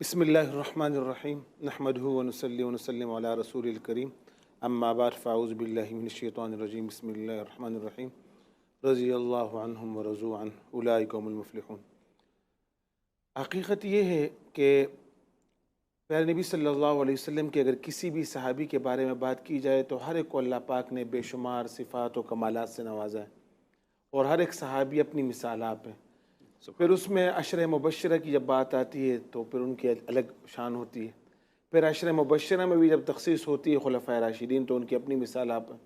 بسم اللہ الرحمن الرحیم نحمدہ ونصلی ونسلم علی رسول الکریم اما بعد فاعوذ باللہ من الشیطان الرجیم بسم اللہ الرحمن الرحیم رضی اللہ عنہم ورضوا عنہ اولئک هم المفلحون۔ حقیقت یہ ہے کہ پیارے نبی صلی اللہ علیہ وسلم کے اگر کسی بھی صحابی کے بارے میں بات کی جائے تو ہر ایک کو اللہ پاک نے بے شمار صفات و کمالات سے نوازا ہے، اور ہر ایک صحابی اپنی مثال آپ ہے۔ پھر اس میں عشرہ مبشرہ کی جب بات آتی ہے تو پھر ان کی الگ شان ہوتی ہے۔ پھر عشرہ مبشرہ میں بھی جب تخصیص ہوتی ہے خلفائے راشدین تو ان کی اپنی مثال آپ ہے۔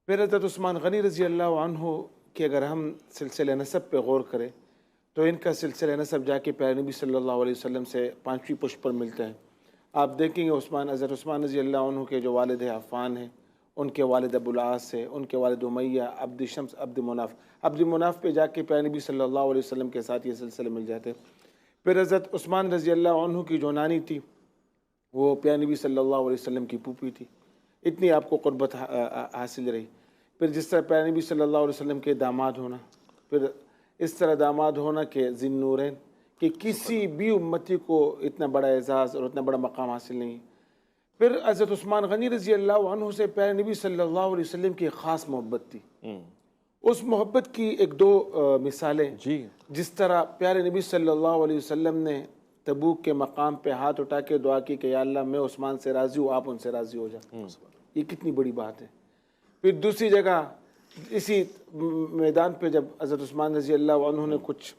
پھر حضرت عثمان غنی رضی اللہ عنہ کہ اگر ہم سلسلہ نسب پہ غور کریں تو ان کا سلسلہ نسب جا کے پیارے نبی صلی اللہ علیہ وسلم سے پانچویں پشت پر ملتا ہے۔ آپ دیکھیں گے حضرت عثمان رضی اللہ عنہ کے جو والد عفان ہیں، ان کے والد ابو العاص ہے، ان کے والد امیہ، عبد شمس، عبد مناف پہ جا کے پیارے نبی صلی اللہ علیہ وسلم کے ساتھ یہ سلسلے مل جاتے ہیں۔ پھر حضرت عثمان رضی اللہ عنہ کی جو نانی تھی وہ پیارے نبی صلی اللہ علیہ وسلم کی پھوپھی تھی، اتنی آپ کو قربت حاصل رہی۔ پھر جس طرح پیارے نبی صلی اللہ علیہ وسلم کے داماد ہونا، پھر اس طرح داماد ہونا کہ ذی النورین کہ کسی بھی امتی کو اتنا بڑا اعزاز اور اتنا بڑا مقام حاصل نہیں۔ پھر حضرت عثمان غنی رضی اللہ عنہ سے پیارے نبی صلی اللہ علیہ وسلم کی خاص محبت تھی۔ اس محبت کی ایک دو مثالیں، جس طرح پیارے نبی صلی اللہ علیہ وسلم نے تبوک کے مقام پہ ہاتھ اٹھا کے دعا کی کہ یا اللہ میں عثمان سے راضی ہوں، آپ ان سے راضی ہو جائیں، یہ کتنی بڑی بات ہے۔ پھر دوسری جگہ اسی میدان پہ جب حضرت عثمان رضی اللہ عنہ نے کچھ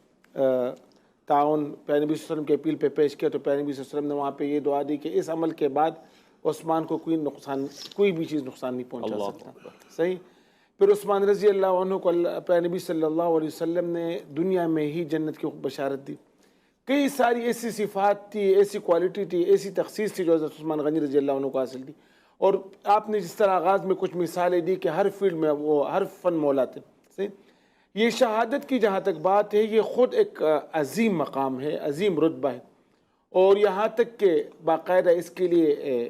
تعاون پیارے نبی صلی اللہ علیہ وسلم کے اپیل پہ پیش کیا تو پیارے نبی صلی اللہ علیہ وسلم نے وہاں پہ یہ دعا دی کہ اس عمل کے بعد عثمان کو کوئی بھی چیز نقصان نہیں پہنچا سکتا۔ صحیح۔ پھر عثمان رضی اللہ عنہ کو پیارے نبی صلی اللہ علیہ وسلم نے دنیا میں ہی جنت کی بشارت دی۔ کئی ساری ایسی صفات تھی، ایسی کوالٹی تھی، ایسی تخصیص تھی جو حضرت عثمان غنی رضی اللہ عنہ کو حاصل تھی۔ اور آپ نے جس طرح آغاز میں کچھ مثالیں دی کہ ہر فیلڈ میں وہ ہر فن مولا تھے۔ صحیح۔ یہ شہادت کی جہاں تک بات ہے یہ خود ایک عظیم مقام ہے، عظیم رتبہ ہے، اور یہاں تک کہ باقاعدہ اس کے لیے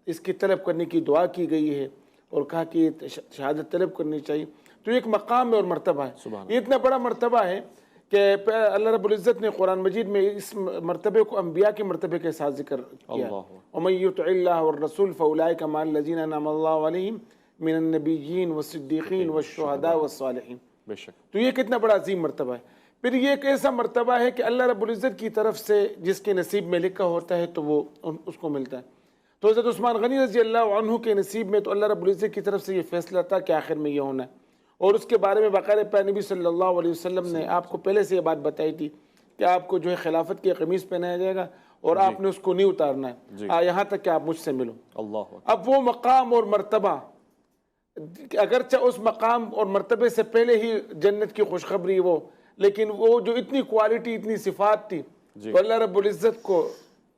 اس کی طلب کرنے کی دعا کی گئی ہے اور کہا کہ یہ شہادت طلب کرنی چاہیے۔ تو ایک مقام ہے اور مرتبہ ہے، یہ اتنا بڑا مرتبہ ہے کہ اللہ رب العزت نے قرآن مجید میں اس مرتبے کو انبیاء کے مرتبے کے ساتھ ذکر کیا۔ وَمَن يُطِعِ اللَّهَ وَالرَّسُولَ فَأُولَٰئِكَ مَعَ الَّذِينَ أَنْعَمَ اللَّهُ عَلَيْهِم مِّنَ النَّبِيِّينَ وَالصِّدِّيقِينَ وَالشُّهَدَاءِ وَالصَّالِحِينَ۔ بے شک تو یہ کتنا بڑا عظیم مرتبہ ہے۔ پھر یہ ایک ایسا مرتبہ ہے کہ اللہ رب العزت کی طرف سے جس کے نصیب میں لکھا ہوتا ہے تو وہ اس کو ملتا ہے۔ تو حضرت عثمان غنی رضی اللہ عنہ کے نصیب میں تو اللہ رب العزت کی طرف سے یہ فیصلہ تھا کہ آخر میں یہ ہونا ہے، اور اس کے بارے میں باقاعدہ پیارے نبی صلی اللہ علیہ وسلم نے آپ کو پہلے سے یہ بات بتائی تھی کہ آپ کو جو ہے خلافت کی قمیص پہنایا جائے گا اور آپ نے اس کو نہیں اتارنا ہے یہاں تک کہ آپ مجھ سے ملو۔ اب وہ مقام اور مرتبہ، اگرچہ اس مقام اور مرتبے سے پہلے ہی جنت کی خوشخبری وہ، لیکن وہ جو اتنی کوالٹی، اتنی صفات تھی تو اللہ رب العزت کو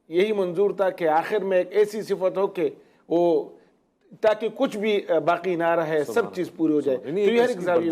یہی منظور تھا کہ آخر میں ایک ایسی صفت ہو کہ وہ تاکہ کچھ بھی باقی نہ رہے، سب چیز پوری ہو جائے۔ تو یہ ہر ایک زاویے